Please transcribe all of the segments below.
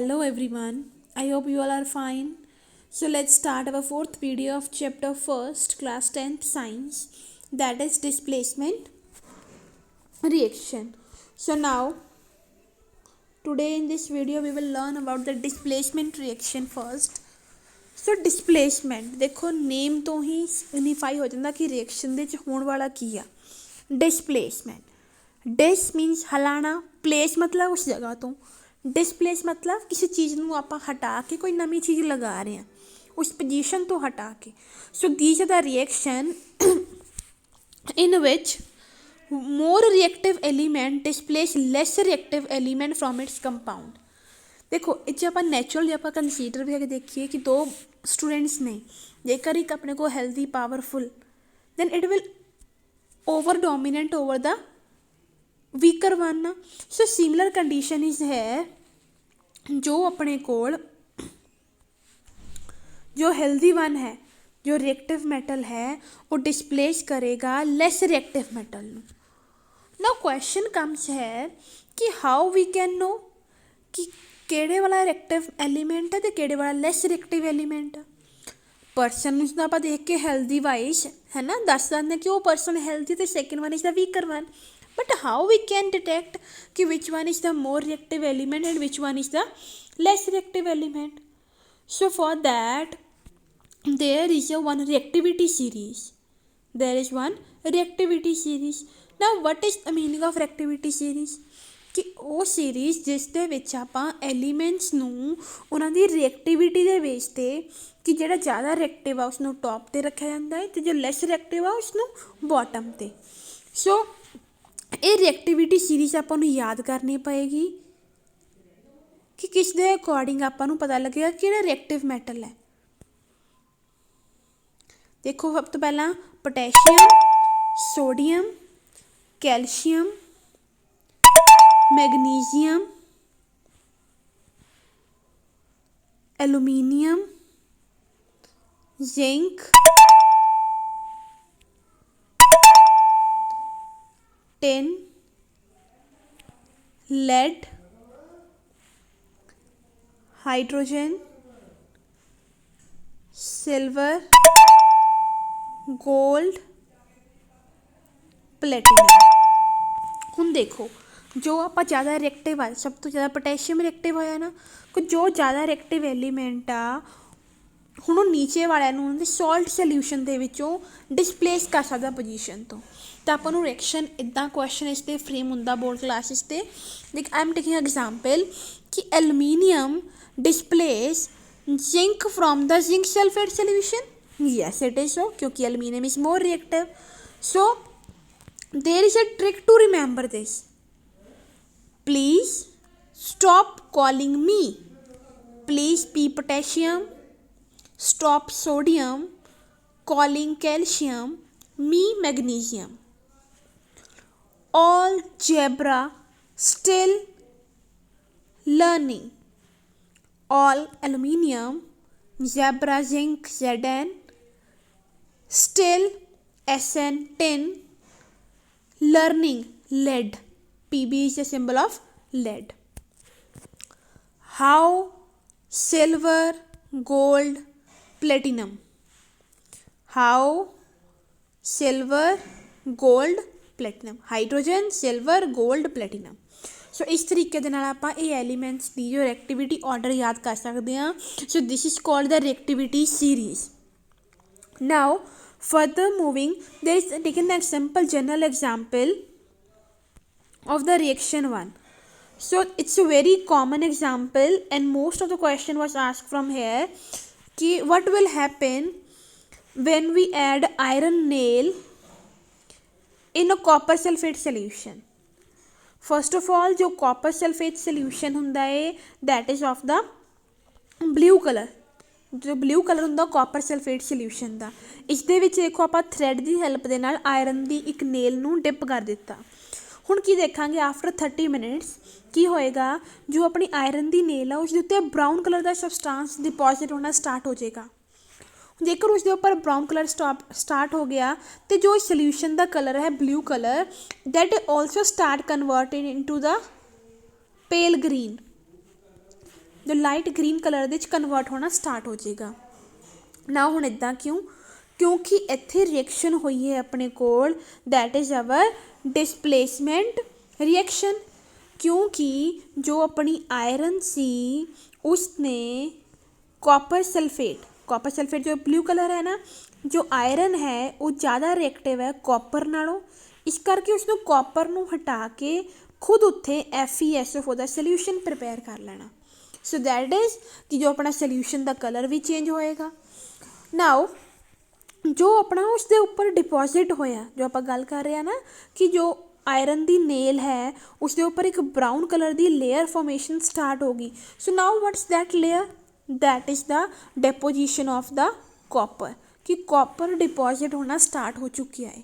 Hello everyone. I hope you all are fine. So let's start our fourth video of chapter first, class 10th science, that is displacement reaction. So now today in this video we will learn about the displacement reaction first. So displacement ਦੇਖੋ ਨੇਮ ਤੋਂ ਹੀ ਸਿਗਨੀਫਾਈ ਹੋ ਜਾਂਦਾ ਕਿ reaction ਦੇ ਵਿੱਚ ਹੋਣ ਵਾਲਾ ਕੀ ਆ। ਡਿਸਪਲੇਸਮੈਂਟ, ਡਿਸ ਮੀਨਸ ਹਿਲਾਣਾ, ਪਲੇਸ ਮਤਲਬ ਉਸ ਜਗ੍ਹਾ ਤੋਂ, ਡਿਸਪਲੇਸ ਮਤਲਬ ਕਿਸੇ ਚੀਜ਼ ਨੂੰ ਆਪਾਂ ਹਟਾ ਕੇ ਕੋਈ ਨਵੀਂ ਚੀਜ਼ ਲਗਾ ਰਹੇ ਹਾਂ ਉਸ ਪੋਜੀਸ਼ਨ ਤੋਂ ਹਟਾ ਕੇ। So these are the reaction in which more reactive element displace less reactive element from its compound। देखो इस ਆਪਾਂ ਨੈਚੁਰਲ ਜੇ ਆਪਾਂ ਕੰਸੀਡਰ ਵੀ ਅगर ਦੇਖੀਏ ਕਿ ਦੋ ਸਟੂਡੈਂਟਸ ਨੇ, ਜੇਕਰ ਇੱਕ ਆਪਣੇ ਕੋਲ healthy powerful then it will over dominant over the weaker one. So similar condition is ਹੈ ਜੋ ਆਪਣੇ ਕੋਲ जो हेल्दी वन है, जो रिएक्टिव मेटल है वो डिस्प्लेस करेगा less reactive metal. Now question comes है कि हाउ वी कैन नो कि ਕਿਹੜੇ ਵਾਲਾ ਰਿਐਕਟਿਵ ਐਲੀਮੈਂਟ ਹੈ ਅਤੇ ਕਿਹੜੇ ਵਾਲਾ ਲੈਸ ਰਿਐਕਟਿਵ ਐਲੀਮੈਂਟ ਆ। ਪਰਸਨ ਨੂੰ ਜਦੋਂ ਆਪਾਂ ਦੇਖ ਕੇ ਹੈਲਦੀ ਵਾਈਜ਼ ਹੈ ਨਾ ਦੱਸ ਦਿੰਦੇ ਕਿ ਉਹ ਪਰਸਨ ਹੈਲਦੀ ਅਤੇ second one is the weaker one. But how we can detect ਕਿ which one is the more reactive element and which one is the less reactive element. So for that there is a one reactivity series. There is one reactivity series. Now what is the meaning of reactivity series? ਕਿ ਉਹ series ਜਿਸ ਦੇ ਵਿੱਚ ਆਪਾਂ elements ਨੂੰ ਉਹਨਾਂ ਦੀ ਰਿਐਕਟੀਵਿਟੀ ਦੇ base 'ਤੇ ਕਿ ਜਿਹੜਾ ਜ਼ਿਆਦਾ ਰਿਐਕਟਿਵ ਆ ਉਸਨੂੰ ਟੋਪ 'ਤੇ ਰੱਖਿਆ ਜਾਂਦਾ ਹੈ ਅਤੇ ਜੋ ਲੈਸ ਰਿਐਕਟਿਵ ਆ ਉਸਨੂੰ ਬੋਟਮ 'ਤੇ। ਸੋ ਇਹ ਰਿਐਕਟੀਵਿਟੀ ਸੀਰੀਜ਼ ਆਪਾਂ ਨੂੰ ਯਾਦ ਕਰਨੀ ਪਏਗੀ ਕਿ ਕਿਸ ਦੇ ਅਕੋਰਡਿੰਗ ਆਪਾਂ ਨੂੰ ਪਤਾ ਲੱਗੇਗਾ ਕਿਹੜਾ ਰਿਐਕਟਿਵ ਮੈਟਲ ਹੈ। ਦੇਖੋ ਸਭ ਤੋਂ ਪਹਿਲਾਂ potassium, sodium, calcium, magnesium, aluminium, zinc, tin, lead, hydrogen, silver, gold, platinum. ਹੁਣ ਦੇਖੋ ਜੋ ਆਪਾਂ ਜ਼ਿਆਦਾ ਰਿਐਕਟਿਵ ਆ, ਸਭ ਤੋਂ ਜ਼ਿਆਦਾ ਪੋਟੈਸ਼ੀਅਮ ਰਿਐਕਟਿਵ ਹੋਇਆ ਨਾ, ਕਿ ਜੋ ਜ਼ਿਆਦਾ ਰਿਐਕਟਿਵ ਐਲੀਮੈਂਟ ਆ ਹੁਣ ਉਹ ਨੀਚੇ ਵਾਲਿਆਂ ਨੂੰ ਉਹਦੇ ਸੋਲਟ ਸੋਲਿਊਸ਼ਨ ਦੇ ਵਿੱਚੋਂ ਡਿਸਪਲੇਸ ਕਰ ਸਕਦਾ ਪੋਜੀਸ਼ਨ ਤੋਂ। ਤਾਂ ਆਪਾਂ ਨੂੰ ਰਿਐਕਸ਼ਨ ਇੱਦਾਂ ਕੁਐਸਚਨ ਇਸ 'ਤੇ ਫਰੇਮ ਹੁੰਦਾ ਬੋਰਡ ਕਲਾਸਿਸ 'ਤੇ। Like I am taking example ਕਿ aluminium displace zinc from the zinc sulfate solution? Yes, it is so, क्योंकि aluminium is more reactive. So there is a trick to remember this. Please stop calling me. Please P potassium, stop sodium, calling calcium, me magnesium. Algebra still learning. All aluminium, zebra zinc Zn, still Sn tin, learning lead, Pb is the symbol of lead. How silver, gold, platinum? How silver, gold, platinum, hydrogen, silver, gold, platinum. ਸੋ ਇਸ ਤਰੀਕੇ ਦੇ ਨਾਲ ਆਪਾਂ ਇਹ elements ਦੀ ਜੋ ਰਿਐਕਟੀਵਿਟੀ order ਯਾਦ ਕਰ ਸਕਦੇ ਹਾਂ। So this is called the reactivity series. Now further moving there is taken the simple general example of the reaction 1. So it's a very common example and most of the question was asked from here ki what will happen when we add iron nail in a copper sulfate solution? First of all जो copper sulphate solution ਹੁੰਦਾ ਹੈ that is of the blue colour. जो blue colour ਹੁੰਦਾ copper sulphate solution ਦਾ। ਇਸ ਦੇ ਵਿੱਚ ਦੇਖੋ ਆਪਾਂ ਥਰੈਡ ਦੀ ਹੈਲਪ ਦੇ ਨਾਲ ਆਇਰਨ ਦੀ ਇੱਕ ਨੇਲ ਨੂੰ ਡਿਪ ਕਰ ਦਿੱਤਾ। ਹੁਣ ਕੀ ਦੇਖਾਂਗੇ ਆਫਟਰ 30 ਮਿੰਟਸ ਕੀ ਹੋਏਗਾ, ਜੋ ਆਪਣੀ ਆਇਰਨ ਦੀ ਨੇਲ ਆ ਉਸ ਦੇ ਉੱਤੇ ਬਰਾਊਨ ਕਲਰ ਦਾ ਸਬਸਟਾਂਸ ਡਿਪੋਜ਼ਿਟ ਹੋਣਾ ਸਟਾਰਟ ਹੋ ਜਾਏਗਾ। ਜੇਕਰ ਉਸਦੇ ਉੱਪਰ ਬਰਾਊਨ ਕਲਰ ਸਟਾਰਟ ਹੋ ਗਿਆ ਅਤੇ ਜੋ ਸੋਲਿਊਸ਼ਨ ਦਾ ਕਲਰ ਹੈ blue colour that also start converting into the pale green. जो लाइट ग्रीन कलर ਦੇ कन्वर्ट होना स्टार्ट हो जाएगा। ना हुण इदां क्यों, क्योंकि इत्थे रिएक्शन हुई है अपने कोल that is our displacement reaction. क्योंकि जो अपनी आयरन सी उसने कॉपर सल्फेट जो ब्लू कलर है ना, जो आयरन है वो ज़्यादा रिएक्टिव है कॉपर नालों, इस करके उसने कॉपर नूं हटा के खुद उत्थे FeSO4 का सल्यूशन प्रिपेयर कर लेना। सो दैट इज़ कि जो अपना सल्यूशन का कलर भी चेंज होएगा। नाउ जो अपना उसके उपर डिपॉजिट होया, जो आप गल कर रहे हैं ना कि जो आयरन दी नेल है उसके उपर एक ब्राउन कलर दी लेयर फॉर्मेशन स्टार्ट होगी। So now what's that layer, that is the deposition of the copper, कि कॉपर डिपॉजिट होना स्टार्ट हो चुकी है।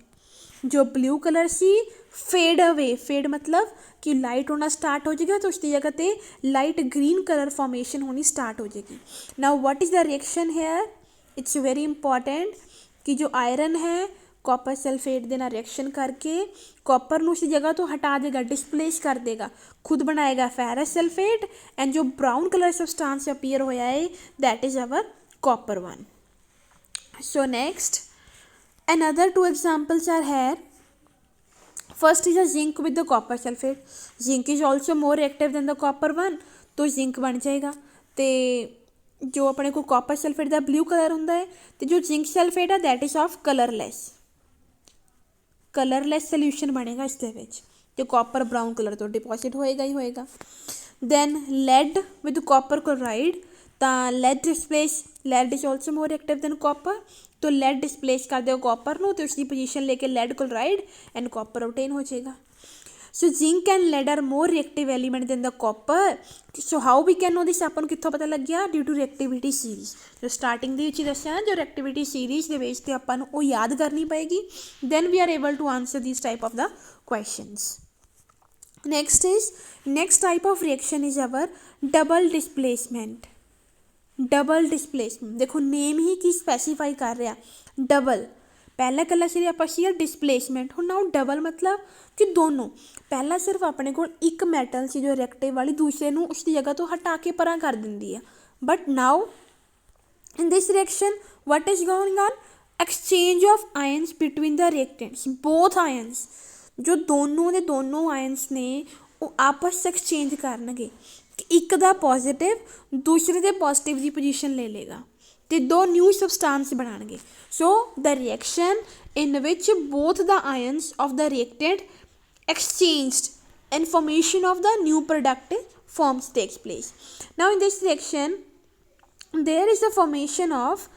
जो ब्लू कलर सी फेड अवे, फेड मतलब कि लाइट होना स्टार्ट हो जाएगा, तो उसकी जगह पे लाइट ग्रीन कलर फॉर्मेशन होनी स्टार्ट हो जाएगी। Now what is the reaction here, it's very important कि जो आयरन है कॉपर सल्फेट दे नाल रिएक्शन करके कॉपर नूं उसी जगह तो हटा देगा, डिसप्लेस कर देगा, खुद बनाएगा फेरस सल्फेट, एंड जो ब्राउन कलर सबसटेंस अपीयर होया है that is our copper one. So next another two examples are here. First is a zinc with the copper sulfate. Zinc is also more reactive than the copper one, तो zinc बन जाएगा। तो जो अपने को copper sulphate का blue colour होंदा है, तो जो जिंक सल्फेट है that is of colourless solution बनेगा इसके विच, जो कॉपर ब्राउन कलर तो डिपॉजिट होएगा ही होएगा। Then lead with copper chloride, तो lead is also more active than copper, तो लैड डिसप्लेस कर दो कॉपर नूं, तो उसकी पोजीशन लेके lead chloride and copper obtain हो जाएगा। So zinc and lead are more reactive element than the copper. So how we can know this, आपां नूं कित्थों पता लग गया, ड्यू टू रिएक्टिविटी सीरीज। जो स्टार्टिंग दे विच ही दस्सिया ना, जो रिएक्टिविटी सीरीज दे विच ते आपां नूं ओह याद करनी पएगी, then we are able to answer this type of the questions. Next type of reaction is our double displacement. देखो नेम ही की स्पैसीफाई कर रहा, डबल। पहला कला सिर्फ आप डिसप्लेसमेंट, हुण नाउ डबल मतलब कि दोनों। पहला सिर्फ अपने को एक मैटल सी जो रिएक्टिव वाली दूसरे नूं उसकी जगह तो हटा के परां कर दिंदी है, but now in this reaction what is going on, exchange of ions between the reactants, both ions, जो दोनों दे दोनों आयन्स ने वो आपस च एक्सचेंज करनगे, एक दा पॉजिटिव दूसरे दे पॉजिटिव की पोजीशन ले लेगा, तो दो न्यू सबसटेंस बनाएंगे। So the reaction in which both the ions of the reactant exchanged and formation of the new product forms takes place. Now in this reaction there is the formation of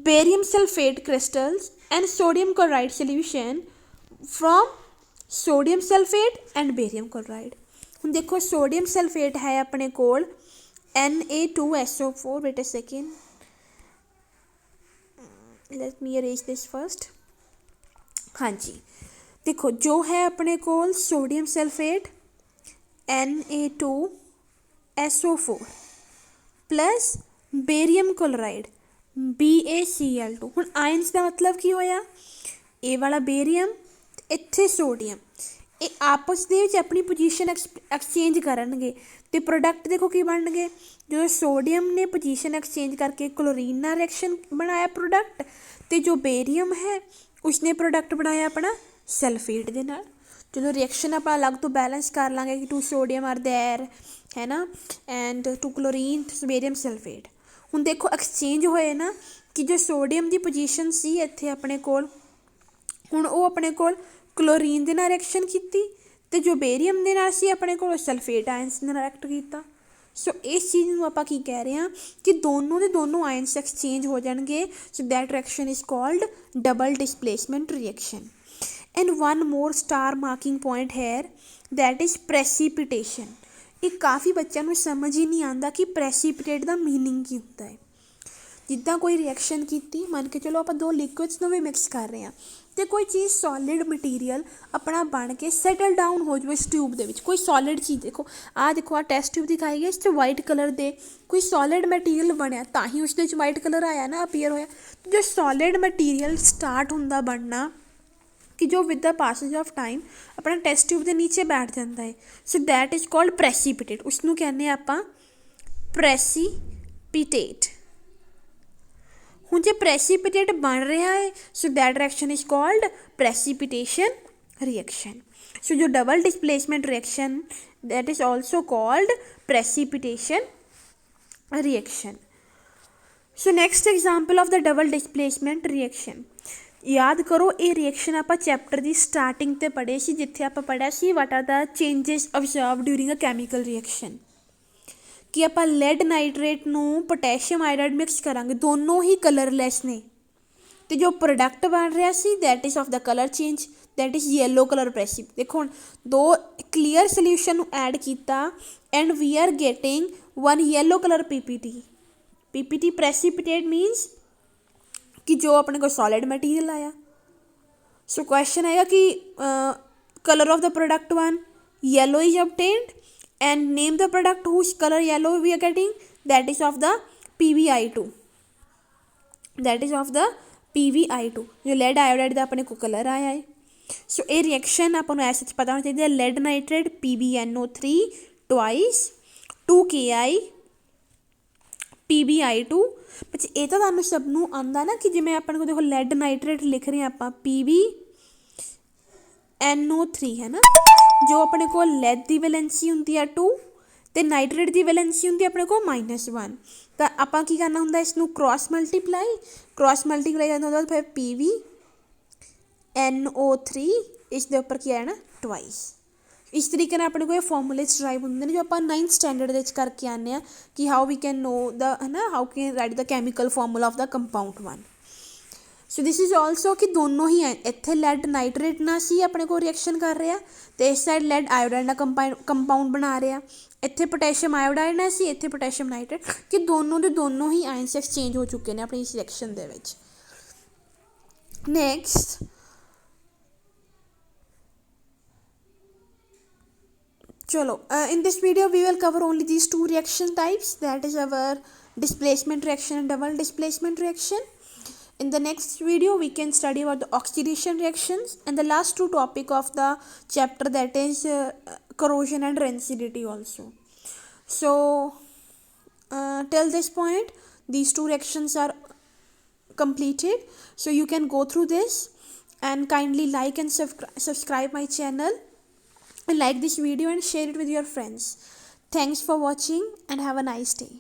barium sulfate crystals and sodium chloride solution from sodium sulfate and barium chloride. ਹੁਣ देखो sodium sulfate है अपने कोल Na2SO4, wait a second, let me erase this first। हाँ जी देखो जो है अपने कोल sodium sulphate Na2SO4 plus barium chloride BaCl2। हुण आयन्स का मतलब की होया, ए वाला बेरियम इत्थे सोडियम, ये आपस दे विच अपनी पोजीशन एक्सचेंज करनगे, तो प्रोडक्ट देखो की बन गए, जो सोडियम ने पोजीशन एक्सचेंज करके क्लोरीन नाल रिएक्शन बनाया प्रोडक्ट, तो जो बेरियम है उसने प्रोडक्ट बनाया अपना सल्फेट दे नाल। जो रिएक्शन आप अलग तो बैलेंस कर लाँगे कि 2 सोडियम आर देयर है ना, एंड 2 क्लोरीन बेरियम सल्फेट। हुण देखो एक्सचेंज होए ना कि जो सोडियम की पोजीशन सी इत्थे अपने कोल, हुण वो अपने कोल क्लोरीन दे नाल रिएक्शन कीती, ते जो बेरियम दे नाल सी अपने कोल सल्फेट आयन्स नाल रिएक्ट कीता। सो इस चीज़ नूं आपां की कह रहे हैं कि दोनों दे दोनों आयन्स एक्सचेंज हो जाएंगे। So that reaction is called double displacement reaction. And one more star marking point है दैट इज़ प्रेसिपिटेशन। ये काफ़ी बच्चों को समझ ही नहीं आता कि प्रेसिपिटेट का मीनिंग की होता है। जिदा कोई रिएक्शन की, मन के चलो आप 2 लिक्विड्स भी मिक्स कर रहे हैं, तो कोई चीज़ सॉलिड मटीरियल अपना बन के सैटल डाउन हो जाए इस ट्यूब के, कोई सॉलिड चीज़ देखो आ टेस्ट ट्यूब दिखाई है, इस वाइट कलर दे कोई सॉलिड मटीरियल बनया, ता ही उसके वाइट कलर आया ना, अपीयर होया। तो जो सॉलिड मटीरियल स्टार्ट होंदा बनना कि जो with the passage of time अपना टेस्ट ट्यूब के नीचे बैठ जाता है, so that is called precipitate. उसनों कहने आपां precipitate। ਹੁਣ ਜੇ precipitate ਬਣ ਰਿਹਾ ਹੈ so that reaction is called precipitation reaction। so जो double displacement reaction that is also called precipitation reaction। so next example of the double displacement reaction, याद करो ये रिएक्शन आप चैप्टर की स्टार्टिंग ते पढ़े सी जिथे आप पढ़िया सी what are the changes observe during a chemical reaction कि आप लैड नाइट्रेट नूं पोटैशियम आयोडाइड मिक्स करांगे, दोनों ही कलरलैस ने तो जो प्रोडक्ट बन रहा सी that is of the colour change that is yellow colour precip. देखो हुण दो क्लीयर सोल्यूशन ऐड किया and we are getting one yellow colour PPT precipitate means कि जो अपने को सॉलिड मटीरियल आया। सो क्वेश्चन आएगा कि colour of the product one yellow is obtained and name the product whose colour yellow we are getting that is of the PbI2, that is of the PbI2 जो lead iodide का अपने को colour आया है। सो ये reaction आपको ऐसे पता होना चाहिए lead nitrate PbNO3 twice 2Ki PbI2। बच्चे ये तो तुहानूं सब नूं आंदा ना कि जिवें अपने को देखो लैड नाइट्रेट लिख रहे हैं आप PbNO3 है ना, जो अपने को लैड की वैलेंसी होंगी है 2 तो नाइट्रेट की वैलेंसी होंगी अपने को -1 तो आपां की करना होंगे इसनूं क्रॉस मल्टीप्लाई करना होंगे फिर PbNO3 इस दे उपर की है ना ट्वाइस। इस तरीके अपने को फॉर्मूलेस ड्राइव होंगे जो आप 9th स्टैंडर्ड करके आने हैं कि how we can know the है ना how can write the chemical formula of the compound one. So this is also कि दोनों ही इत्थे लैड नाइट्रेट ना सी अपने को रिएक्शन कर रहा तो इस साइड लैड आयोडाइड ना कंपाउंड बना रहा, इत्थे पोटैशियम आयोडाइड ना सी इत्थे पोटैशियम नाइट्रेट कि दोनों के दोनों ही आयंस एक्सचेंज हो चुके हैं अपनी इस रिएक्शन दे विच। नैक्सट चलो in this video we will cover only these two reaction types, that is our displacement reaction and double displacement reaction. In the next video we can study about the oxidation reactions and the last two topic of the chapter, that is corrosion and rancidity also. So till this point these two reactions are completed, so you can go through this and kindly like and subscribe my channel and like this video and share it with your friends. Thanks for watching and have a nice day.